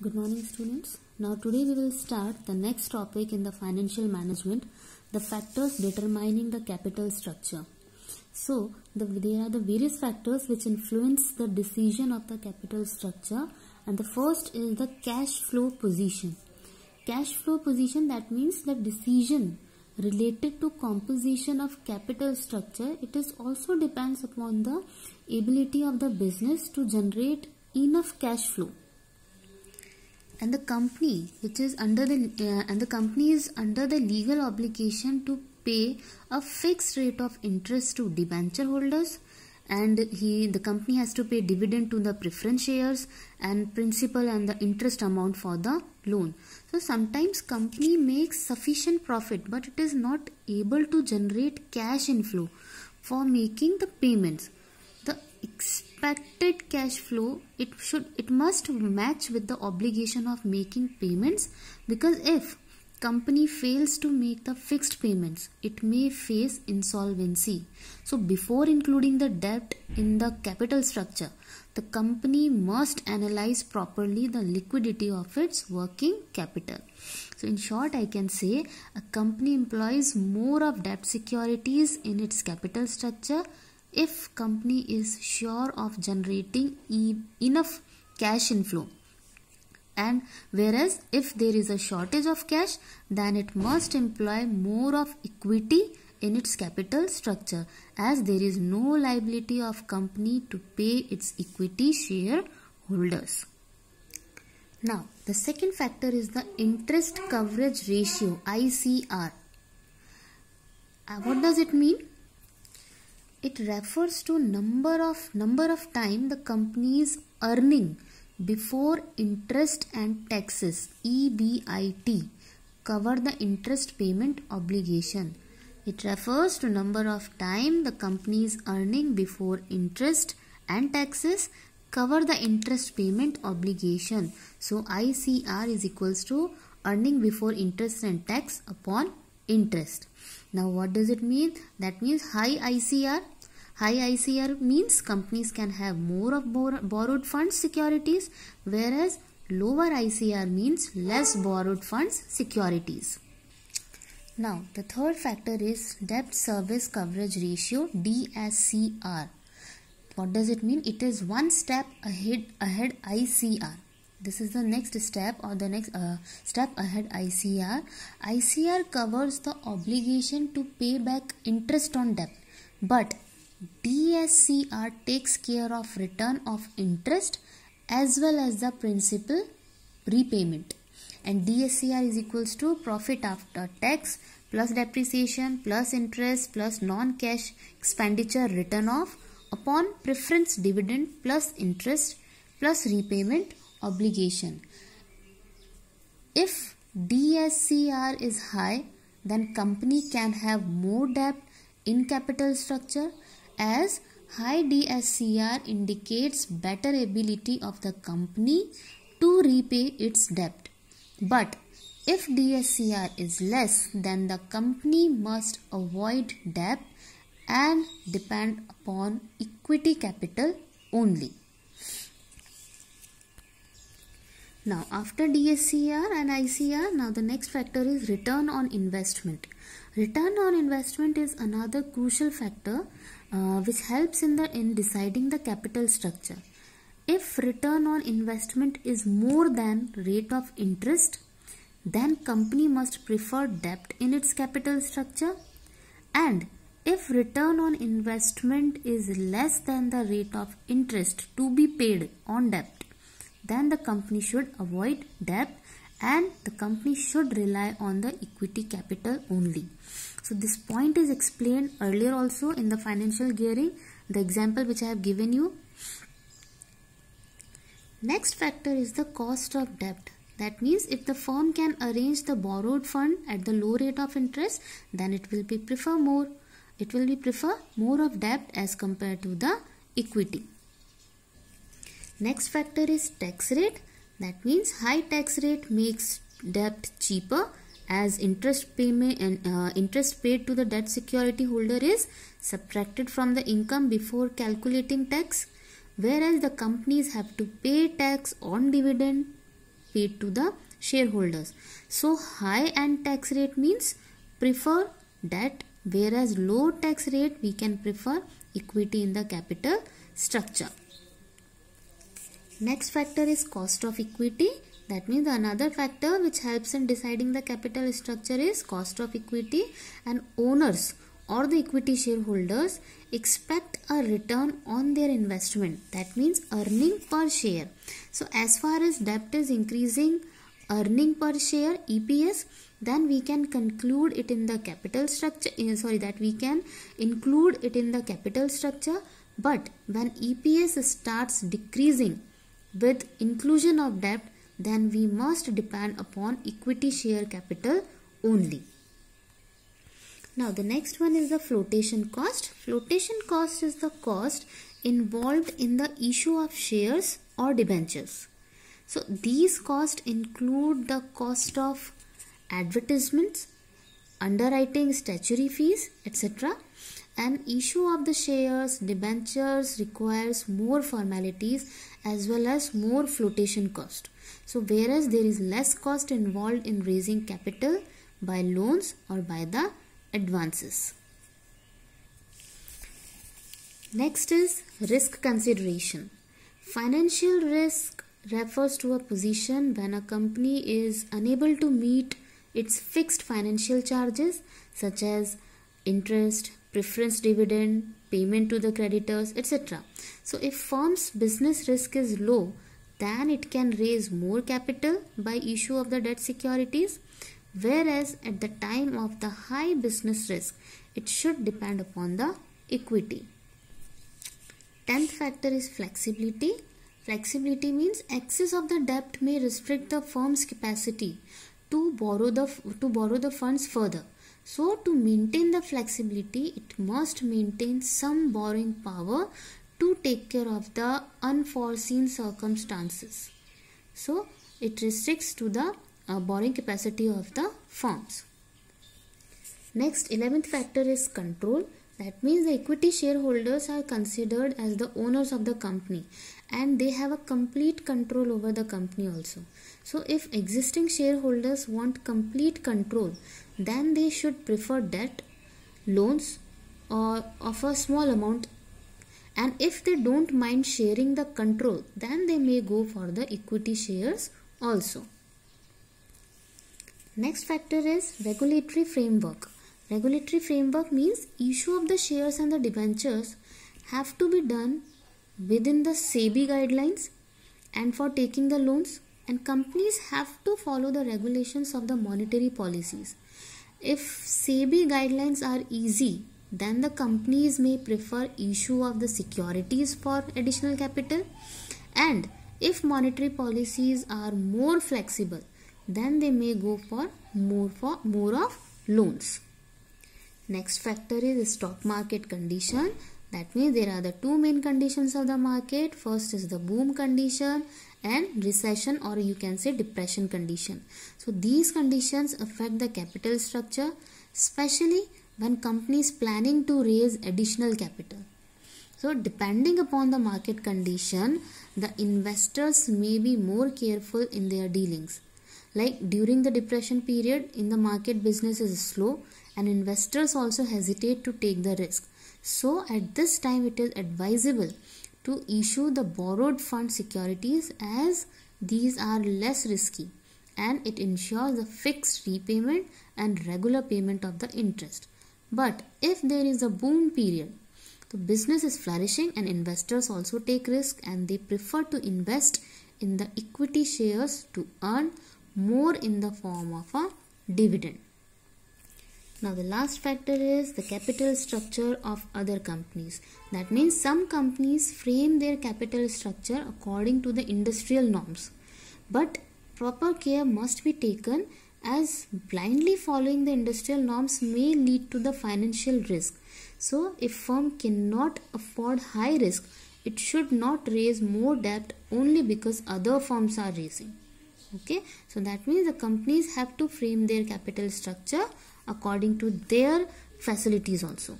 Good morning, students. Now today we will start the next topic in the financial management, the factors determining the capital structure. So there are the various factors which influence the decision of the capital structure, and the first is the cash flow position. Cash flow position, that means the decision related to composition of capital structure. It is also depends upon the ability of the business to generate enough cash flow. And the company is under the legal obligation to pay a fixed rate of interest to debenture holders, and the company has to pay dividend to the preference shares and principal and the interest amount for the loan. So sometimes company makes sufficient profit, but it is not able to generate cash inflow for making the payments. The expected cash flow, it must match with the obligation of making payments, because if company fails to make the fixed payments, it may face insolvency. So before including the debt in the capital structure, the company must analyze properly the liquidity of its working capital. So in short, I can say a company employs more of debt securities in its capital structure if company is sure of generating enough cash inflow, and whereas if there is a shortage of cash, then it must employ more of equity in its capital structure, as there is no liability of company to pay its equity shareholders. Now the second factor is the interest coverage ratio, ICR. What does it mean? It refers to number of time the company is earning before interest and taxes, EBIT, cover the interest payment obligation. It refers to number of time the company is earning before interest and taxes cover the interest payment obligation. So ICR is equals to earning before interest and tax upon interest. Now what does it mean? That means high ICR. High ICR means companies can have more of borrowed funds securities, whereas lower ICR means less borrowed funds securities. Now the third factor is debt service coverage ratio, DSCR. What does it mean? It is one step ahead ICR. This is the next step, or the next step ahead ICR. ICR covers the obligation to pay back interest on debt, but DSCR takes care of return of interest as well as the principal repayment. And DSCR is equals to profit after tax plus depreciation plus interest plus non-cash expenditure written off upon preference dividend plus interest plus repayment obligation. If DSCR is high, then company can have more debt in capital structure, as high DSCR indicates better ability of the company to repay its debt. But if DSCR is less, then the company must avoid debt and depend upon equity capital only. Now after DSCR and ICR, now the next factor is return on investment. Return on investment is another crucial factor which helps in deciding the capital structure. If return on investment is more than rate of interest, then company must prefer debt in its capital structure. And if return on investment is less than the rate of interest to be paid on debt, then the company should avoid debt and the company should rely on the equity capital only. So this point is explained earlier also in the financial gearing, the example which I have given you. Next factor is the cost of debt. That means if the firm can arrange the borrowed fund at the low rate of interest, then it will prefer more of debt as compared to the equity. Next factor is tax rate. That means high tax rate makes debt cheaper, as interest payment and interest paid to the debt security holder is subtracted from the income before calculating tax, whereas the companies have to pay tax on dividend paid to the shareholders. So high end tax rate means prefer debt, whereas low tax rate we can prefer equity in the capital structure. Next factor is cost of equity. That means another factor which helps in deciding the capital structure is cost of equity, and owners or the equity shareholders expect a return on their investment. That means earning per share. So as far as debt is increasing earning per share EPS, then we can conclude it in the capital structure, that we can include it in the capital structure. But when EPS starts decreasing with inclusion of debt, then we must depend upon equity share capital only. Now the next one is the flotation cost. Flotation cost is the cost involved in the issue of shares or debentures. So these costs include the cost of advertisements, underwriting statutory fees, etc. And issue of the shares, debentures requires more formalities as well as more flotation cost. So whereas there is less cost involved in raising capital by loans or by the advances. Next is risk consideration. Financial risk refers to a position when a company is unable to meet its fixed financial charges such as interest, preference dividend, payment to the creditors, etc. So if firm's business risk is low, then it can raise more capital by issue of the debt securities, whereas at the time of the high business risk, it should depend upon the equity. 10th factor is flexibility. Flexibility means excess of the debt may restrict the firm's capacity to borrow the funds further. So to maintain the flexibility, it must maintain some borrowing power to take care of the unforeseen circumstances. So it restricts to the borrowing capacity of the firms. Next, 11th factor is control. That means the equity shareholders are considered as the owners of the company and they have a complete control over the company also. So if existing shareholders want complete control, then they should prefer debt, loans or of a small amount, and if they don't mind sharing the control, then they may go for the equity shares also. Next factor is regulatory framework. Regulatory framework means issue of the shares and the debentures have to be done within the SEBI guidelines, and for taking the loans, and companies have to follow the regulations of the monetary policies. If SEBI guidelines are easy, then the companies may prefer issue of the securities for additional capital, and if monetary policies are more flexible, then they may go for more of loans. Next factor is stock market condition. That means there are the two main conditions of the market. First is the boom condition and recession, or you can say depression condition. So these conditions affect the capital structure, especially when companies planning to raise additional capital. So depending upon the market condition, the investors may be more careful in their dealings. Like during the depression period, in the market business is slow and investors also hesitate to take the risk. So at this time it is advisable to issue the borrowed fund securities, as these are less risky and it ensures the fixed repayment and regular payment of the interest. But if there is a boom period, the business is flourishing and investors also take risk and they prefer to invest in the equity shares to earn more in the form of a dividend. Now the last factor is the capital structure of other companies. That means some companies frame their capital structure according to the industrial norms. But proper care must be taken, as blindly following the industrial norms may lead to the financial risk. So if firm cannot afford high risk, it should not raise more debt only because other firms are raising. Okay, so that means the companies have to frame their capital structure according to their facilities also.